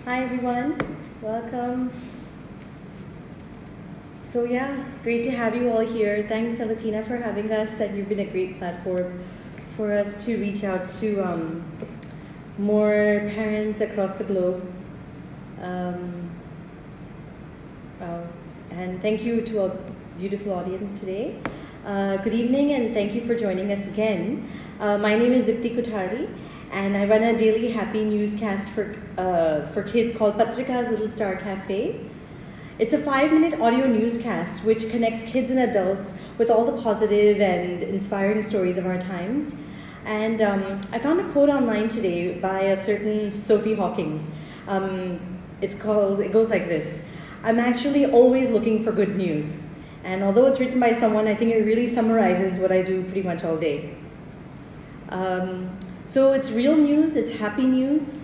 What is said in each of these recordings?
Hi everyone, welcome. So yeah, great to have you all here. Thanks Salatina for having us, and you've been a great platform for us to reach out to more parents across the globe. Um, and thank you to our beautiful audience today. Good evening and thank you for joining us again. My name is Dipti Kothari and I run a daily happy newscast for kids called Patrika's Little Star Cafe. It's a 5-minute audio newscast which connects kids and adults with all the positive and inspiring stories of our times. And I found a quote online today by a certain Sophie Hawkins. It goes like this: I'm actually always looking for good news. And although it's written by someone, I think it really summarizes what I do pretty much all day. So it's real news, it's happy news.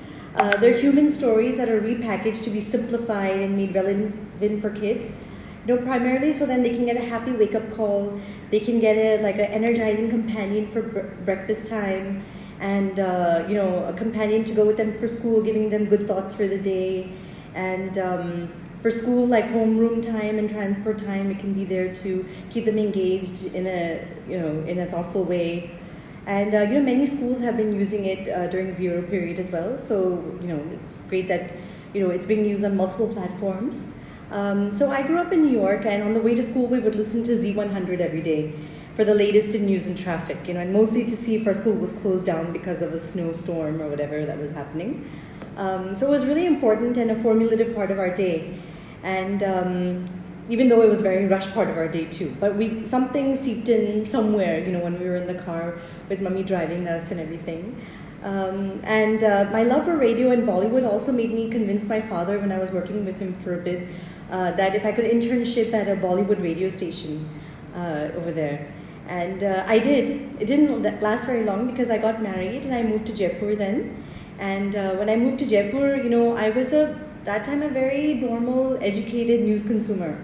They're human stories that are repackaged to be simplified and made relevant for kids. Primarily so then they can get a happy wake-up call, they can get an energizing companion for breakfast time, and a companion to go with them for school, giving them good thoughts for the day, and for school, like homeroom time and transport time, it can be there to keep them engaged in a thoughtful way. And many schools have been using it during zero period as well. So it's great that it's being used on multiple platforms. So I grew up in New York, and on the way to school, we would listen to Z100 every day for the latest in news and traffic. And mostly to see if our school was closed down because of a snowstorm or whatever that was happening. So it was really important and a formulative part of our day. And even though it was a very rushed part of our day too, but something seeped in somewhere, when we were in the car with Mummy driving us and everything. My love for radio and Bollywood also made me convince my father, when I was working with him for a bit, that if I could internship at a Bollywood radio station over there. And I did. It didn't last very long because I got married and I moved to Jaipur then. And when I moved to Jaipur, I was that time a very normal, educated news consumer.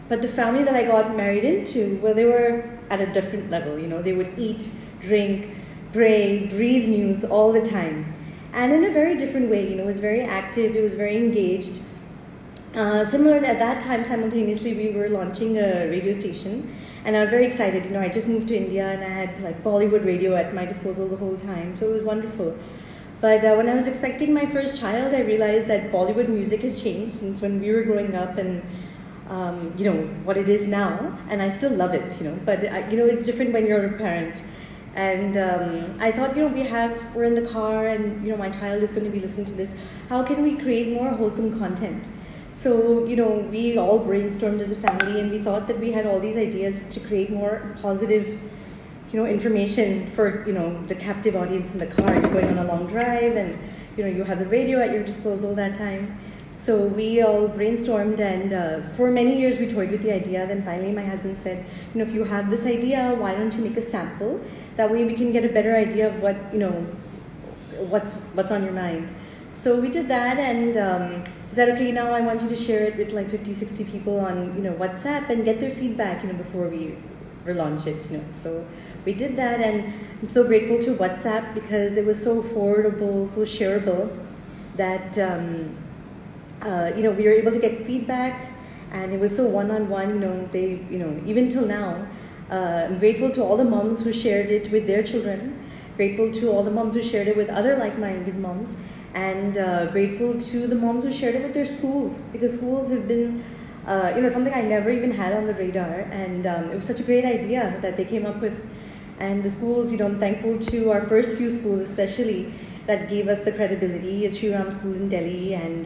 But the family that I got married into, well, they were at a different level. They would eat, drink, pray, breathe news all the time. And in a very different way, it was very active, it was very engaged. Similarly, at that time, simultaneously, we were launching a radio station. And I was very excited. I just moved to India and I had Bollywood radio at my disposal the whole time. So it was wonderful. But when I was expecting my first child, I realized that Bollywood music has changed since when we were growing up and what it is now, and I still love it, but it's different when you're a parent. And I thought, we're in the car and, my child is going to be listening to this. How can we create more wholesome content? So, we all brainstormed as a family and we thought that we had all these ideas to create more positive information for, the captive audience in the car. You're going on a long drive and, you have the radio at your disposal that time. So we all brainstormed and for many years we toyed with the idea. Then finally my husband said, if you have this idea, why don't you make a sample? That way we can get a better idea of what, what's on your mind. So we did that and he said, okay, now I want you to share it with 50, 60 people on, WhatsApp and get their feedback, before we relaunch it, So we did that, and I'm so grateful to WhatsApp because it was so affordable, so shareable that we were able to get feedback, and it was so one-on-one. They, even till now, I'm grateful to all the moms who shared it with their children, grateful to all the moms who shared it with other like-minded moms, and grateful to the moms who shared it with their schools, because schools have been something I never even had on the radar, and it was such a great idea that they came up with. And the schools, I'm thankful to our first few schools especially that gave us the credibility. It's Sri Ram School in Delhi and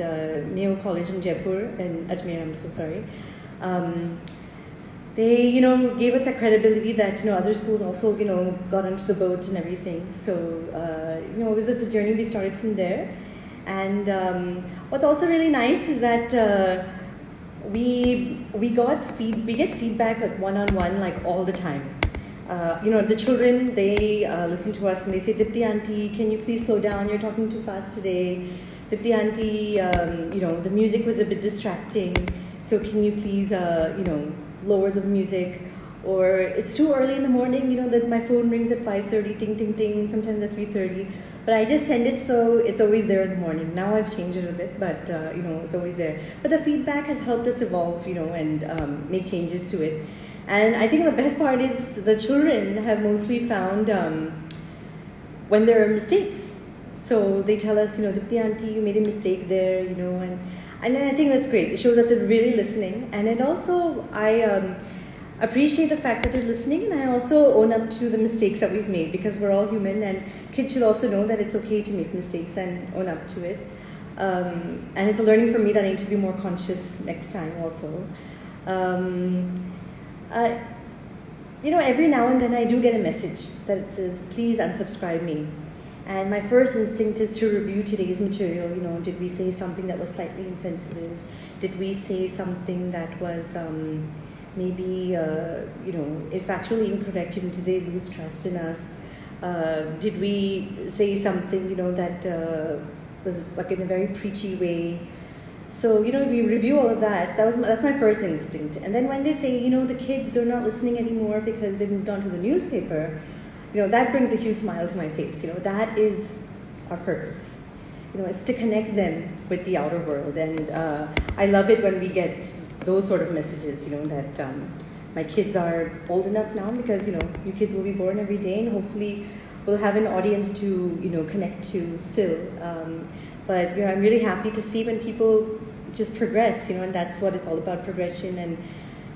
Mayo College in Jaipur and Ajmer, I'm so sorry. They, gave us that credibility that, other schools also, got onto the boat and everything. So, it was just a journey we started from there. And what's also really nice is that we get feedback one-on-one all the time. The children, they listen to us and they say, Dipti auntie, can you please slow down? You're talking too fast today. Dipti auntie, the music was a bit distracting. So can you please, lower the music? Or it's too early in the morning, that my phone rings at 5:30, ting, ting, ting, sometimes at 3:30. But I just send it so it's always there in the morning. Now I've changed it a bit, but it's always there. But the feedback has helped us evolve, and make changes to it. And I think the best part is the children have mostly found when there are mistakes. So they tell us, Dipti auntie, you made a mistake there, and I think that's great. It shows that they're really listening. And it also, I appreciate the fact that they're listening, and I also own up to the mistakes that we've made, because we're all human, and kids should also know that it's okay to make mistakes and own up to it. And it's a learning for me that I need to be more conscious next time also. Every now and then I do get a message that says, please unsubscribe me. And my first instinct is to review today's material. Did we say something that was slightly insensitive? Did we say something that was maybe, if factually incorrect, did they lose trust in us? Did we say something, that was like in a very preachy way? So, we review all of that. That's my first instinct. And then when they say, the kids, they're not listening anymore because they've moved on to the newspaper, that brings a huge smile to my face. That is our purpose. It's to connect them with the outer world. And I love it when we get those sort of messages, that my kids are old enough now, because, new kids will be born every day, and hopefully we'll have an audience to, connect to still. But, I'm really happy to see when people just progress, and that's what it's all about, progression and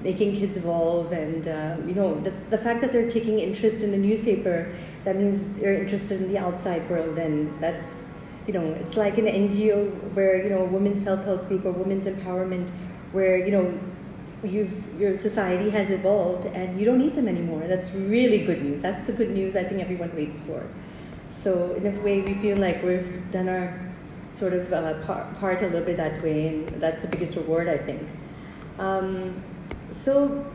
making kids evolve. And, the fact that they're taking interest in the newspaper, that means they're interested in the outside world. And that's, it's like an NGO where, a women's self-help group or women's empowerment, where, your society has evolved and you don't need them anymore. That's really good news. That's the good news I think everyone waits for. So in a way, we feel like we've done our sort of part a little bit that way, and that's the biggest reward, I think. So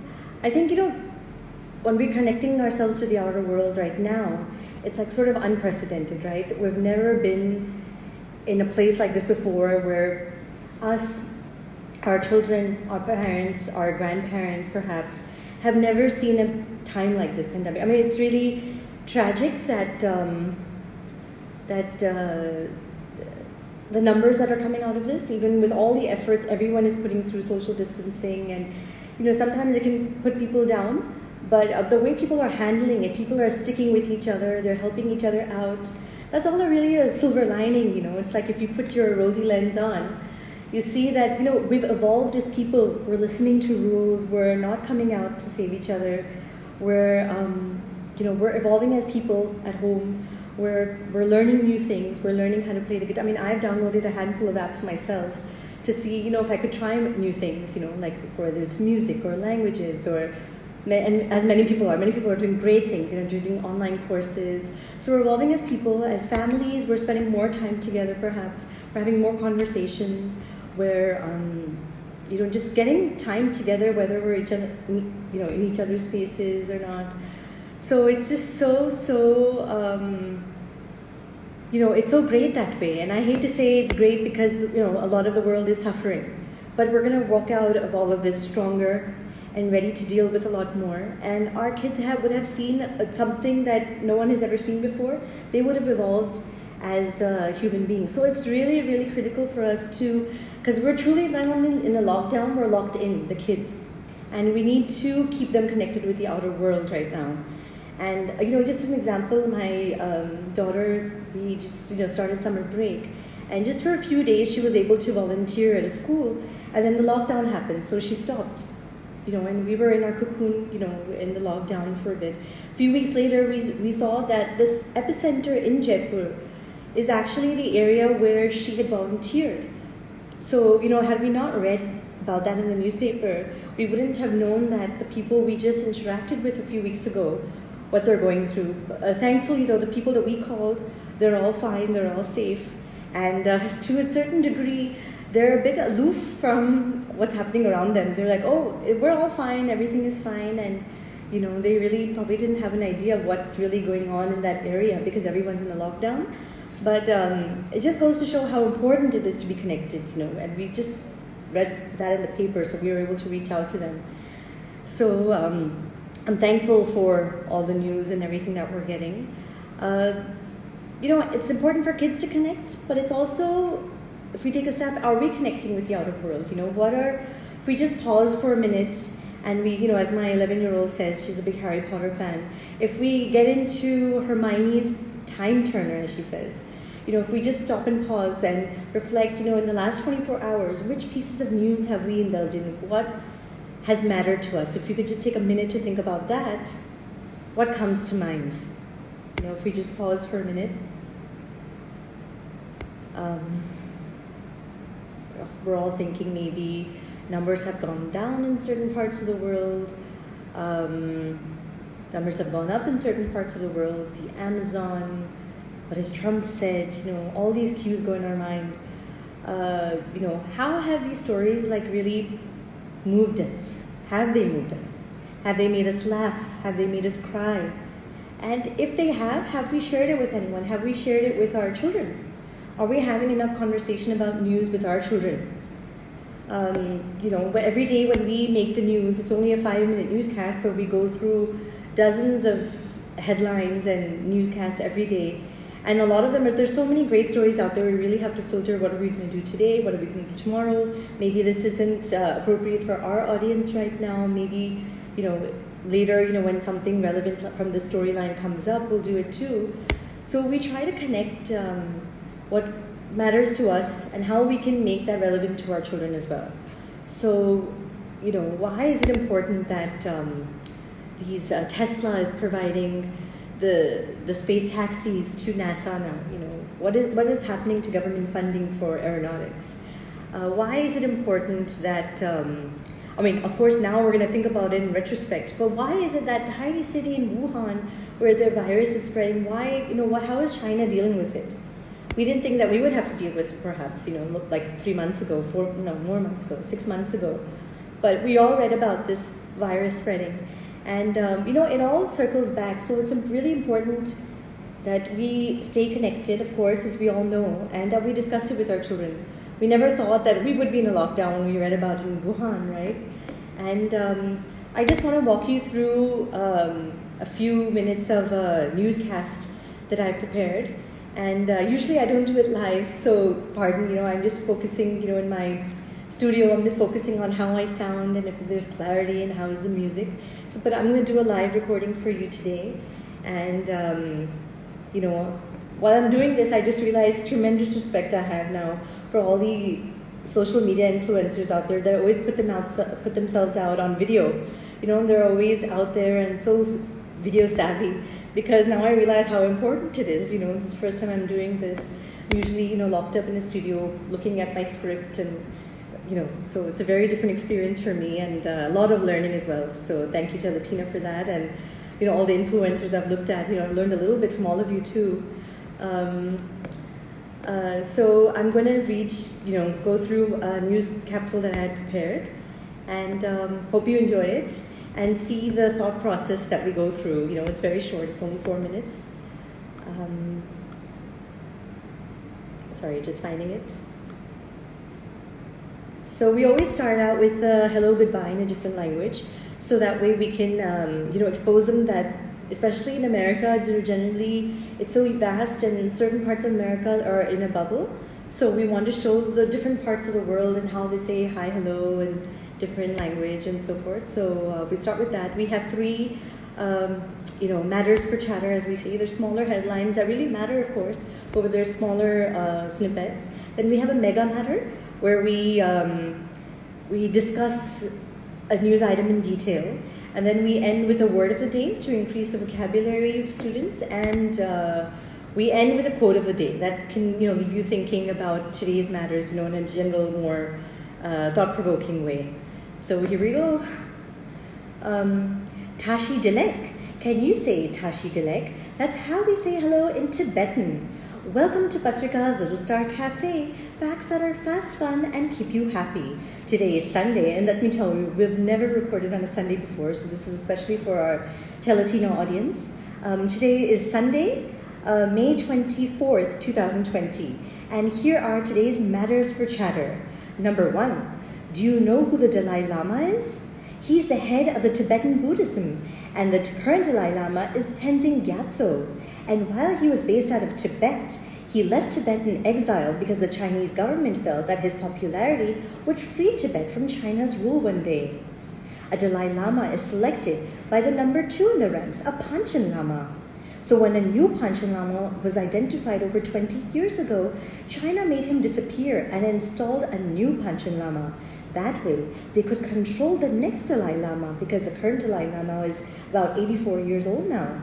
I think, when we're connecting ourselves to the outer world right now, it's like sort of unprecedented, right? We've never been in a place like this before, where us, our children, our parents, our grandparents perhaps, have never seen a time like this pandemic. I mean, it's really tragic that the numbers that are coming out of this, even with all the efforts everyone is putting through social distancing, and sometimes it can put people down, but the way people are handling it, people are sticking with each other, they're helping each other out. That's all really a silver lining, It's like if you put your rosy lens on, you see that, we've evolved as people. We're listening to rules. We're not coming out to save each other. We're evolving as people at home. We're learning new things. We're learning how to play the guitar. I mean, I've downloaded a handful of apps myself to see, if I could try new things, like whether it's music or languages, and as many people are doing great things, doing online courses. So we're evolving as people, as families. We're spending more time together, perhaps. We're having more conversations. We're, just getting time together, whether we're in each other's spaces or not. So it's just so, it's so great that way. And I hate to say it's great because, a lot of the world is suffering. But we're going to walk out of all of this stronger and ready to deal with a lot more. And our kids would have seen something that no one has ever seen before. They would have evolved as human beings. So it's really, really critical for us to, because we're truly not only in a lockdown, we're locked in, the kids. And we need to keep them connected with the outer world right now. And, just an example, my daughter, we just, started summer break. And just for a few days, she was able to volunteer at a school. And then the lockdown happened, so she stopped. And we were in our cocoon, in the lockdown for a bit. A few weeks later, we saw that this epicenter in Jaipur is actually the area where she had volunteered. So, had we not read about that in the newspaper, we wouldn't have known that the people we just interacted with a few weeks ago, what they're going through. Thankfully, though, the people that we called, they're all fine, they're all safe. And to a certain degree, they're a bit aloof from what's happening around them. They're like, oh, we're all fine, everything is fine. And, they really probably didn't have an idea of what's really going on in that area because everyone's in a lockdown. But it just goes to show how important it is to be connected, and we just read that in the paper, so we were able to reach out to them. So I'm thankful for all the news and everything that we're getting. it's important for kids to connect, but it's also, if we take a step, are we connecting with the outer world? If we just pause for a minute and we, as my 11-year-old says, she's a big Harry Potter fan, if we get into Hermione's time turner, as she says, if we just stop and pause and reflect, in the last 24 hours, which pieces of news have we indulged in? What has mattered to us? If you could just take a minute to think about that, what comes to mind? If we just pause for a minute. We're all thinking maybe numbers have gone down in certain parts of the world. Numbers have gone up in certain parts of the world. The Amazon, what has Trump said, all these cues go in our mind. How have these stories really moved us? Have they moved us? Have they made us laugh? Have they made us cry? And if they have we shared it with anyone? Have we shared it with our children? Are we having enough conversation about news with our children? Every day when we make the news, it's only a 5-minute newscast, but we go through dozens of headlines and newscasts every day. And a lot of them, there's so many great stories out there, we really have to filter, what are we going to do today? What are we going to do tomorrow? Maybe this isn't appropriate for our audience right now. Maybe, later, when something relevant from the storyline comes up, we'll do it too. So we try to connect what matters to us and how we can make that relevant to our children as well. So, why is it important that Tesla is providing the space taxis to NASA now? What is happening to government funding for aeronautics? Why is it important that, of course now we're going to think about it in retrospect, but why is it that tiny city in Wuhan where the virus is spreading, how is China dealing with it? We didn't think that we would have to deal with it perhaps, like 3 months ago, more months ago, 6 months ago. But we all read about this virus spreading. And, it all circles back. So it's really important that we stay connected, of course, as we all know, and that we discuss it with our children. We never thought that we would be in a lockdown when we read about it in Wuhan, right? And I just want to walk you through a few minutes of a newscast that I prepared. And usually I don't do it live, so pardon, I'm just focusing, in my studio, I'm just focusing on how I sound and if there's clarity and how is the music. But I'm going to do a live recording for you today. And, while I'm doing this, I just realized tremendous respect I have now for all the social media influencers out there that always put themselves out on video. They're always out there and so video savvy. Because now I realize how important it is. This is the first time I'm doing this. I'm usually, locked up in a studio looking at my script and, so it's a very different experience for me and a lot of learning as well. So thank you to Latina for that and, all the influencers I've looked at. I've learned a little bit from all of you too. So I'm going to read, go through a news capsule that I had prepared and hope you enjoy it. And see the thought process that we go through. It's very short. It's only 4 minutes. Sorry, just finding it. So we always start out with hello, goodbye in a different language. So that way we can, expose them that, especially in America, generally it's so vast and certain parts of America are in a bubble. So we want to show the different parts of the world and how they say hi, hello, and different language and so forth. So we start with that. We have 3, matters for chatter, as we say. There's smaller headlines that really matter, of course, but there's smaller snippets. Then we have a mega matter, where we discuss a news item in detail. And then we end with a word of the day to increase the vocabulary of students. And we end with a quote of the day that can, leave you thinking about today's matters, in a general, more thought-provoking way. So here we go. Tashi Dilek. Can you say Tashi Dilek? That's how we say hello in Tibetan. Welcome to Patrika's Little Star Cafe. Facts that are fast, fun, and keep you happy. Today is Sunday, and let me tell you, we've never recorded on a Sunday before, so this is especially for our Teletino audience. Today is Sunday, May 24th, 2020. And here are today's matters for chatter. Number 1. Do you know who the Dalai Lama is? He's the head of the Tibetan Buddhism, and the current Dalai Lama is Tenzin Gyatso. And while he was based out of Tibet, he left Tibet in exile because the Chinese government felt that his popularity would free Tibet from China's rule one day. A Dalai Lama is selected by the number 2 in the ranks, a Panchen Lama. So when a new Panchen Lama was identified over 20 years ago, China made him disappear and installed a new Panchen Lama. That way, they could control the next Dalai Lama because the current Dalai Lama is about 84 years old now.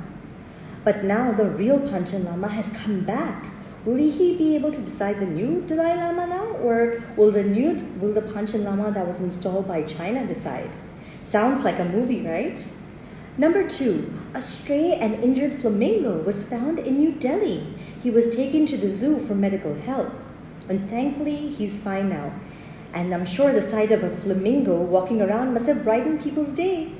But now the real Panchen Lama has come back. Will he be able to decide the new Dalai Lama now, or will the Panchen Lama that was installed by China decide? Sounds like a movie, right? Number 2, a stray and injured flamingo was found in New Delhi. He was taken to the zoo for medical help, and thankfully he's fine now. And I'm sure the sight of a flamingo walking around must have brightened people's day.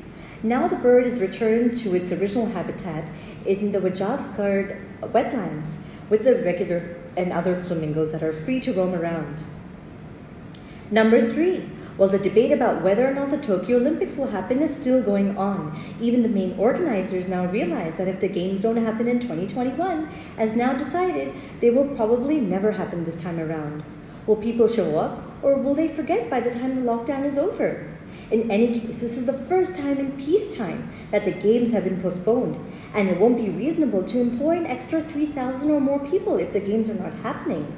Now the bird is returned to its original habitat in the Wajafgarh wetlands with the regular and other flamingos that are free to roam around. Number 3, well, the debate about whether or not the Tokyo Olympics will happen is still going on. Even the main organizers now realize that if the games don't happen in 2021, as now decided, they will probably never happen this time around. Will people show up, or will they forget by the time the lockdown is over? In any case, this is the first time in peacetime that the games have been postponed, and it won't be reasonable to employ an extra 3,000 or more people if the games are not happening.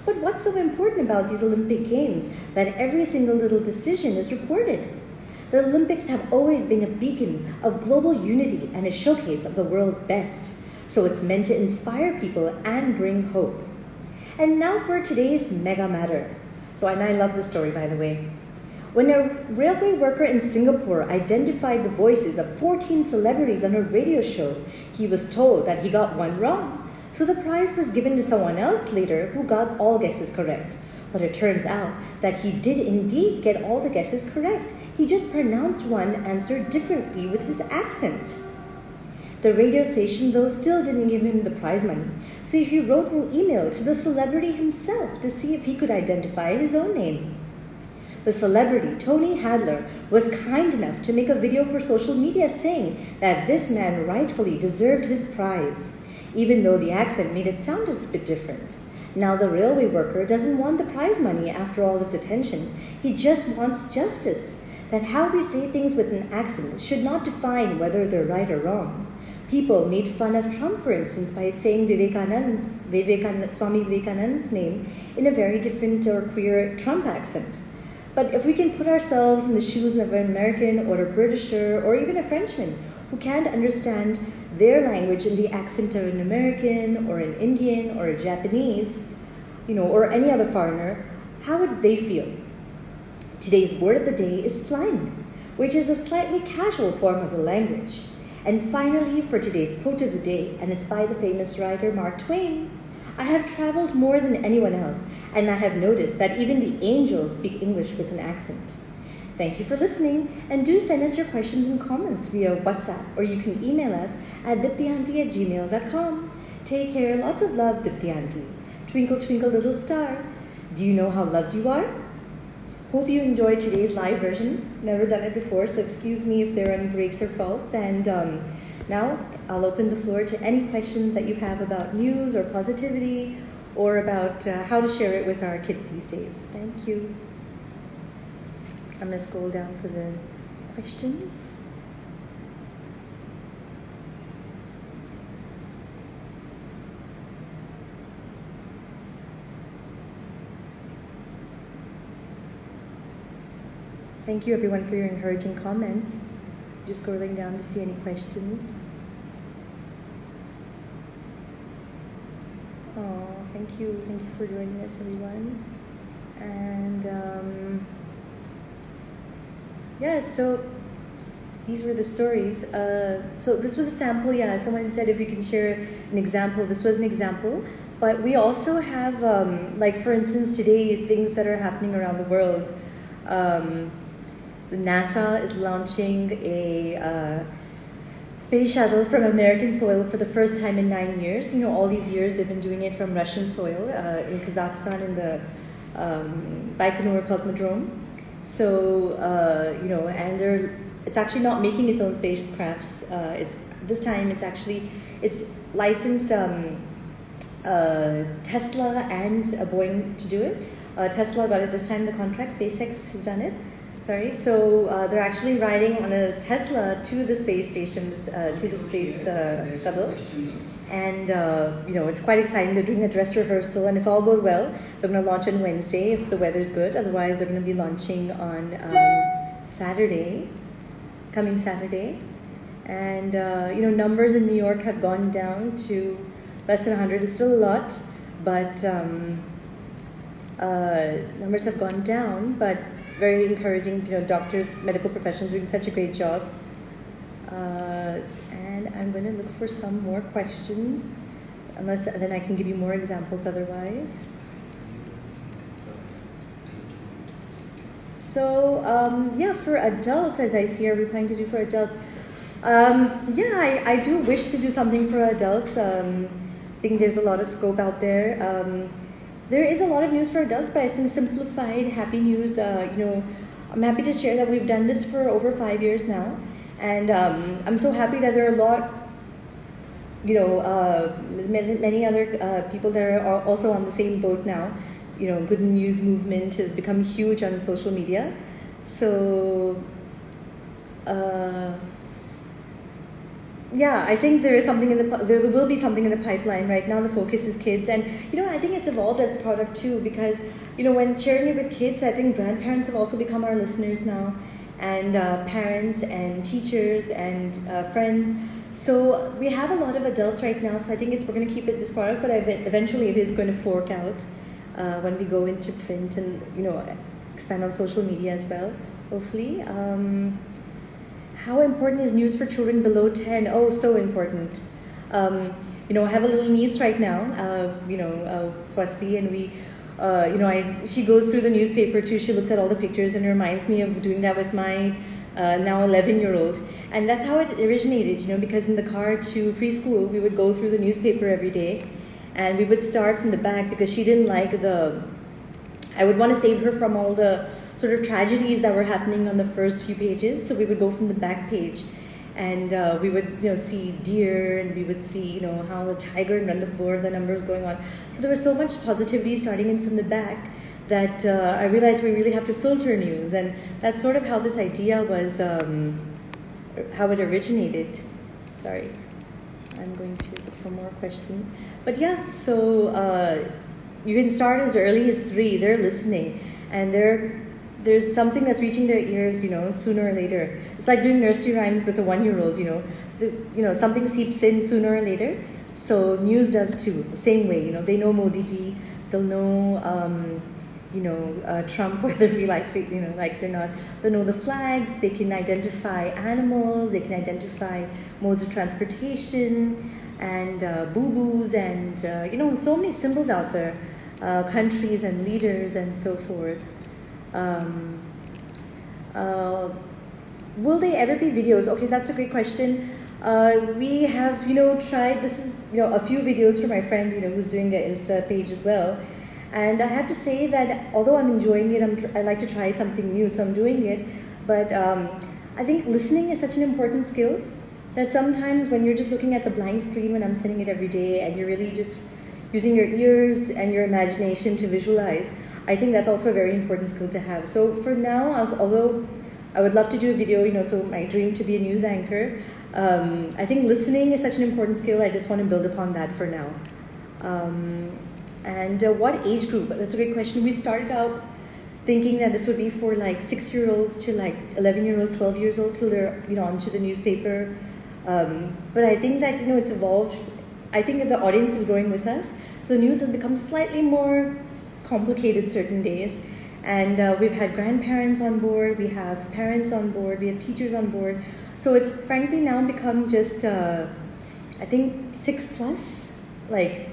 But what's so important about these Olympic Games that every single little decision is reported? The Olympics have always been a beacon of global unity and a showcase of the world's best. So it's meant to inspire people and bring hope. And now for today's mega matter. And I love this story, by the way. When a railway worker in Singapore identified the voices of 14 celebrities on a radio show, he was told that he got one wrong. So the prize was given to someone else later who got all guesses correct. But it turns out that he did indeed get all the guesses correct. He just pronounced one answer differently with his accent. The radio station, though, still didn't give him the prize money. So he wrote an email to the celebrity himself to see if he could identify his own name. The celebrity, Tony Hadler, was kind enough to make a video for social media saying that this man rightfully deserved his prize, even though the accent made it sound a bit different. Now the railway worker doesn't want the prize money after all this attention. He just wants justice, that how we say things with an accent should not define whether they're right or wrong. People made fun of Trump, for instance, by saying Swami Vivekananda's name in a very different or queer Trump accent. But if we can put ourselves in the shoes of an American or a Britisher or even a Frenchman who can't understand their language in the accent of an American or an Indian or a Japanese, or any other foreigner, how would they feel? Today's word of the day is slang, which is a slightly casual form of the language. And finally, for today's quote of the day, and it's by the famous writer Mark Twain, I have traveled more than anyone else, and I have noticed that even the angels speak English with an accent. Thank you for listening, and do send us your questions and comments via WhatsApp, or you can email us at diptiauntie@gmail.com. Take care, lots of love, Dipti Auntie. Twinkle, twinkle, little star. Do you know how loved you are? Hope you enjoyed today's live version. Never done it before, so excuse me if there are any breaks or faults. And now I'll open the floor to any questions that you have about news or positivity, or about how to share it with our kids these days. Thank you. I'm going to scroll down for the questions. Thank you everyone for your encouraging comments. Just scrolling down to see any questions. Oh, thank you for joining us, everyone. And so these were the stories. So this was a sample. Someone said if you can share an example. This was an example, but we also have, for instance, today, things that are happening around the world. The NASA is launching a space shuttle from American soil for the first time in 9 years. All these years they've been doing it from Russian soil in Kazakhstan in the Baikonur Cosmodrome. So, and it's actually not making its own spacecrafts. This time it's licensed Tesla and Boeing to do it. Tesla got it this time, the contract. SpaceX has done it. Sorry. So they're actually riding on a Tesla to the space station, to the space shuttle. And it's quite exciting. They're doing a dress rehearsal, and if all goes well, they're going to launch on Wednesday if the weather's good. Otherwise, they're going to be launching on coming Saturday. And numbers in New York have gone down to less than 100. It's still a lot, but numbers have gone down. But very encouraging. Doctors, medical professionals doing such a great job. And I'm going to look for some more questions, unless then I can give you more examples otherwise. So, for adults, as I see, are we planning to do for adults? I do wish to do something for adults. I think there's a lot of scope out there. There is a lot of news for adults, but I think simplified, happy news, I'm happy to share that we've done this for over 5 years now. And I'm so happy that there are a lot, many other people that are also on the same boat now. Good news movement has become huge on social media. So, I think there is something there will be something in the pipeline. Right now the focus is kids, and I think it's evolved as a product too, because when sharing it with kids, I think grandparents have also become our listeners now, and parents and teachers and friends. So we have a lot of adults right now, so I think we're going to keep it this product, but eventually it is going to fork out when we go into print and expand on social media as well, hopefully. How important is news for children below 10? Oh, so important. I have a little niece right now, Swasti, and she goes through the newspaper too. She looks at all the pictures and reminds me of doing that with my now 11-year-old. And that's how it originated, because in the car to preschool, we would go through the newspaper every day, and we would start from the back because she didn't like I would want to save her from all the sort of tragedies that were happening on the first few pages. So we would go from the back page, and we would see deer, and we would see how the tiger and Randapur, the numbers going on. So there was so much positivity starting in from the back that I realized we really have to filter news, and that's sort of how this idea was, how it originated. Sorry, I'm going to look for more questions. But so you can start as early as 3. They're listening, and there's something that's reaching their ears, sooner or later. It's like doing nursery rhymes with a 1-year-old, something seeps in sooner or later. So news does too, the same way, they know Modi ji, they'll know, Trump, whether we like it or not. They'll know the flags, they can identify animals, they can identify modes of transportation, and boo-boos, and, so many symbols out there, countries and leaders and so forth. Will they ever be videos? Okay, that's a great question. We have, tried, this is, a few videos from my friend, who's doing the Insta page as well. And I have to say that although I'm enjoying it, I like to try something new, so I'm doing it. But I think listening is such an important skill that sometimes when you're just looking at the blank screen when I'm sending it every day, and you're really just using your ears and your imagination to visualize, I think that's also a very important skill to have. So for now, although I would love to do a video, so my dream to be a news anchor, I think listening is such an important skill. I just want to build upon that for now. And what age group? That's a great question. We started out thinking that this would be for like 6-year-olds to like 11-year-olds, 12 years old, till they're onto the newspaper. But I think that it's evolved. I think that the audience is growing with us. So the news has become slightly more complicated certain days, and we've had grandparents on board, we have parents on board, we have teachers on board. So it's frankly now become just I think 6+, like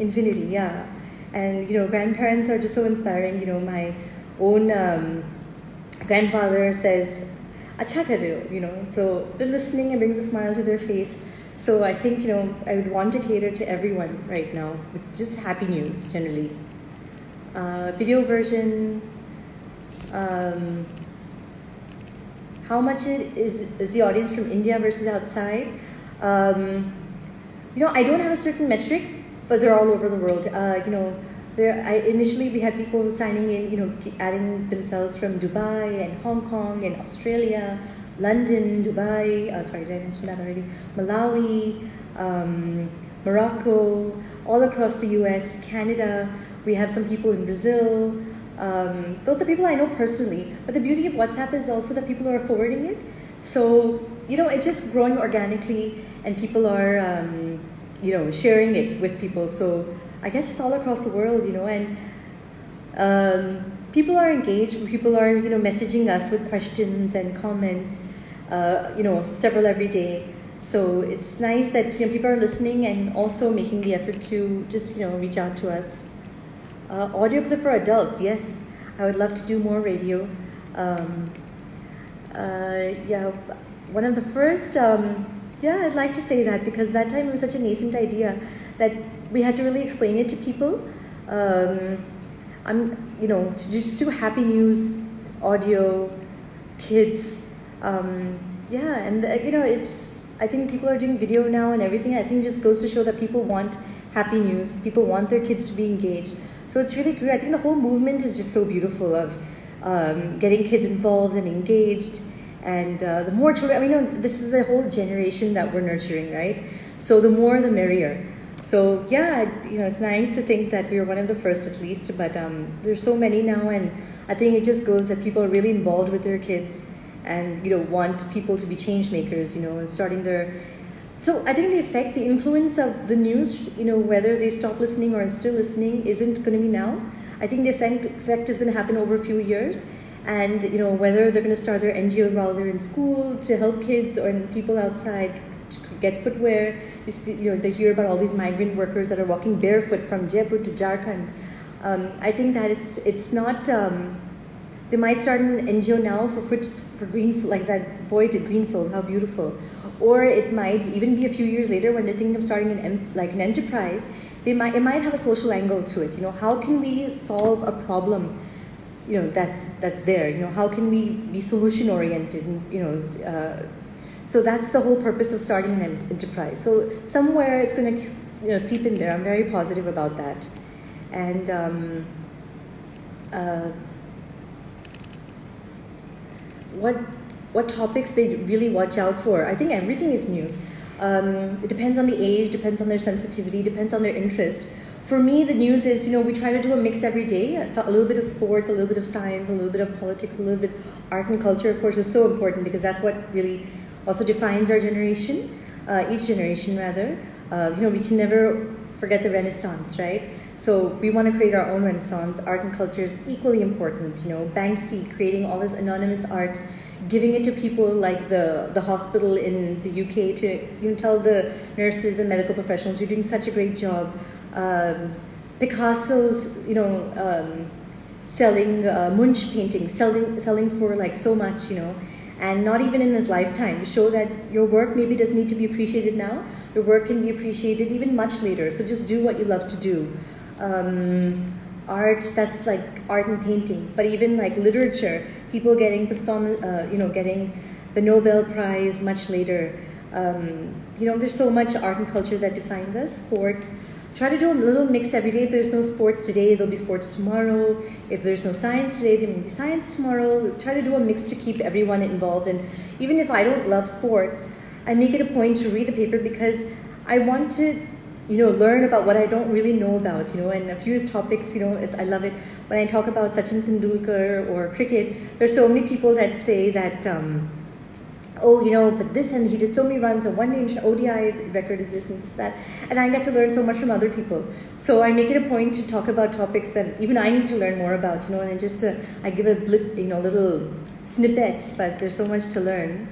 infinity, yeah. And grandparents are just so inspiring. My own grandfather says "Acha kar rahe ho," so they're listening and brings a smile to their face. So I think I would want to cater to everyone right now with just happy news generally. Video version. how much is the audience from India versus outside. I don't have a certain metric, but they're all over the world. Initially we had people signing in, adding themselves from Dubai and Hong Kong and Australia, London, Dubai, sorry, did I mention that already? Malawi, Morocco, all across the US, Canada. We have some people in Brazil. Those are people I know personally. But the beauty of WhatsApp is also that people are forwarding it. So, it's just growing organically and people are, sharing it with people. So I guess it's all across the world, and people are engaged. People are, messaging us with questions and comments, several every day. So it's nice that people are listening and also making the effort to just reach out to us. Audio clip for adults, yes. I would love to do more radio. One of the first, I'd like to say that because that time it was such a nascent idea that we had to really explain it to people. Just do happy news, audio, kids, I think people are doing video now and everything. I think it just goes to show that people want happy news. People want their kids to be engaged. So it's really great. I think the whole movement is just so beautiful of getting kids involved and engaged. And the more children, this is the whole generation that we're nurturing, right? So the more the merrier. So it's nice to think that we were one of the first at least, but there's so many now, and I think it just goes that people are really involved with their kids and want people to be change makers, and starting their. So I think the influence of the news, whether they stop listening or still listening, isn't going to be now. I think the effect is going to happen over a few years, and whether they're going to start their NGOs while they're in school to help kids or people outside to get footwear. They hear about all these migrant workers that are walking barefoot from Jaipur to Jharkhand. I think that it's not. They might start an NGO now for Green, like that boy did, Green Soul. How beautiful! Or it might even be a few years later when they're thinking of starting an enterprise. It might have a social angle to it. How can we solve a problem? That's there. How can we be solution oriented? So that's the whole purpose of starting an enterprise. So somewhere it's going to seep in there. I'm very positive about that. And what topics they really watch out for? I think everything is news. It depends on the age, depends on their sensitivity, depends on their interest. For me, the news is, we try to do a mix every day. A little bit of sports, a little bit of science, a little bit of politics, a little bit art and culture, of course, is so important because that's what really also defines our generation, each generation rather. We can never forget the Renaissance, right? So we want to create our own Renaissance. Art and culture is equally important. Banksy creating all this anonymous art, giving it to people like the hospital in the UK to tell the nurses and medical professionals, you're doing such a great job. Picasso's selling Munch paintings, selling for like so much, and not even in his lifetime, to show that your work maybe doesn't need to be appreciated now. Your work can be appreciated even much later. So just do what you love to do. Art, that's like art and painting, but even like literature, people getting getting the Nobel Prize much later. There's so much art and culture that defines us. Sports, try to do a little mix every day. If there's no sports today, there'll be sports tomorrow. If there's no science today, there will be science tomorrow. Try to do a mix to keep everyone involved. And even if I don't love sports, I make it a point to read the paper because I want to learn about what I don't really know about, and a few topics, I love it. When I talk about Sachin Tendulkar or cricket, there's so many people that say that, but this, and he did so many runs, and one name ODI record is this and this, that, and I get to learn so much from other people. So I make it a point to talk about topics that even I need to learn more about, and just, I give a blip, little snippet, but there's so much to learn.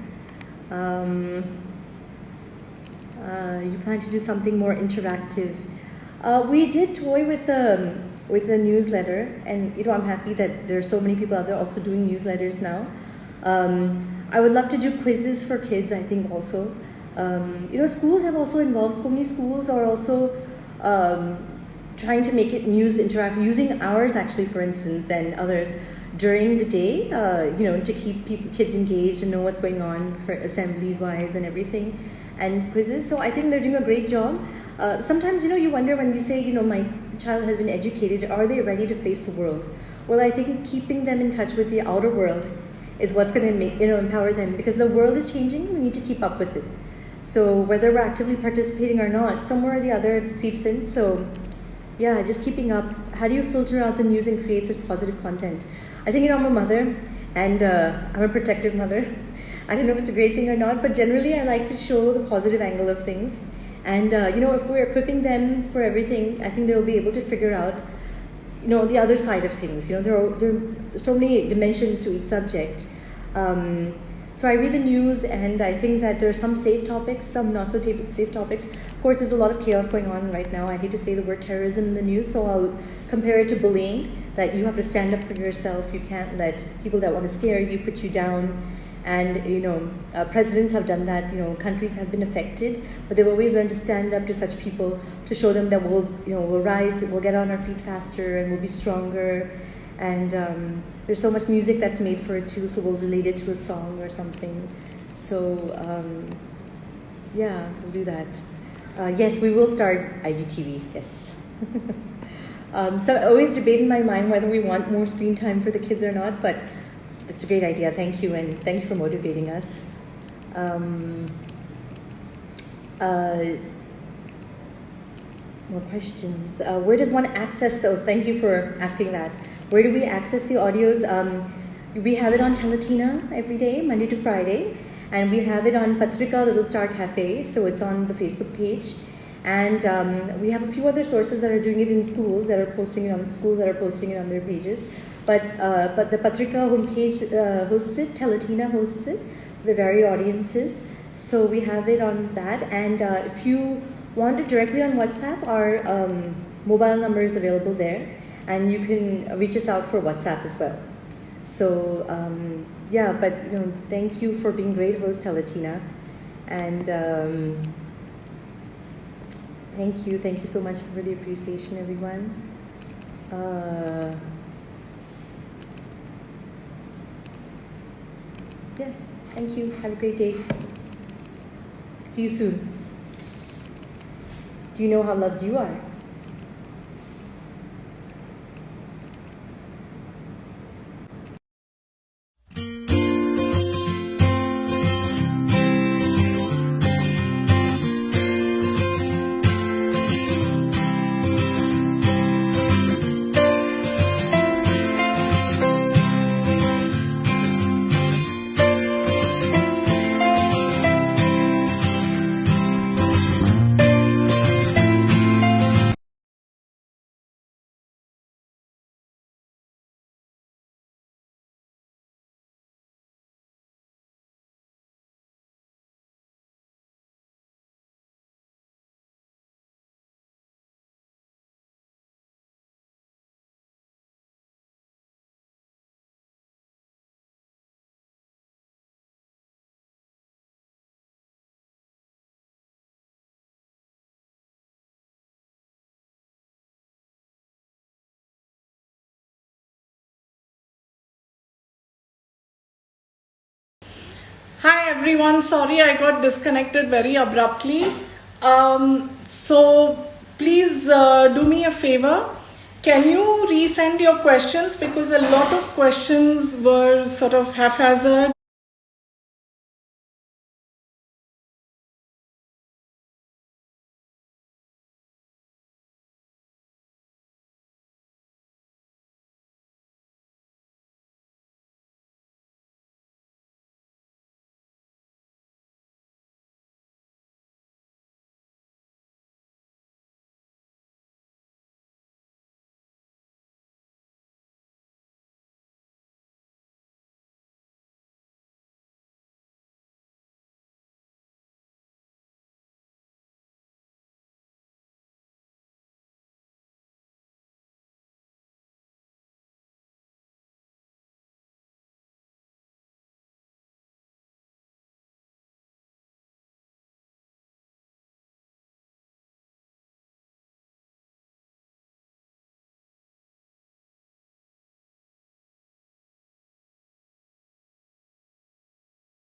You plan to do something more interactive. We did toy with the newsletter, and I'm happy that there are so many people out there also doing newsletters now. I would love to do quizzes for kids, I think also. Schools have also involved, so many schools are also trying to make it news interactive, using ours actually, for instance, and others, during the day, to keep kids engaged and know what's going on for assemblies wise and everything, and quizzes. So I think they're doing a great job. Sometimes, you wonder when you say, my child has been educated, are they ready to face the world? Well, I think keeping them in touch with the outer world is what's going to make, empower them, because the world is changing. We need to keep up with it. So whether we're actively participating or not, somewhere or the other it seeps in. So yeah, just keeping up. How do you filter out the news and create such positive content? I think, I'm a mother, and I'm a protective mother. I don't know if it's a great thing or not, but generally I like to show the positive angle of things. And if we're equipping them for everything, I think they'll be able to figure out, the other side of things. There are so many dimensions to each subject. So I read the news, and I think that there are some safe topics, some not so safe topics. Of course, there's a lot of chaos going on right now. I hate to say the word terrorism in the news, so I'll compare it to bullying, that you have to stand up for yourself. You can't let people that want to scare you put you down. And, presidents have done that. Countries have been affected, but they've always learned to stand up to such people, to show them that we'll rise, we'll get on our feet faster, and we'll be stronger. And there's so much music that's made for it too, so we'll relate it to a song or something. So yeah, we'll do that. Yes, we will start IGTV, yes. So I always debate in my mind whether we want more screen time for the kids or not, but it's a great idea. Thank you, and thank you for motivating us. More questions. Where does one access thank you for asking that. Where do we access the audios? We have it on Teletina every day, Monday to Friday, and we have it on Patrika Little Star Cafe, so it's on the Facebook page. And we have a few other sources that are doing it in schools, that are posting it on their pages. But the Patrika homepage hosts it, Teletina hosts it, the varied audiences. So we have it on that. And if you want it directly on WhatsApp, our mobile number is available there. And you can reach us out for WhatsApp as well. So yeah, but thank you for being great host, Teletina. And thank you so much for the appreciation, everyone. Yeah, thank you. Have a great day. See you soon. Do you know how loved you are? Hi everyone, sorry I got disconnected very abruptly. So please do me a favor. Can you resend your questions, because a lot of questions were sort of haphazard.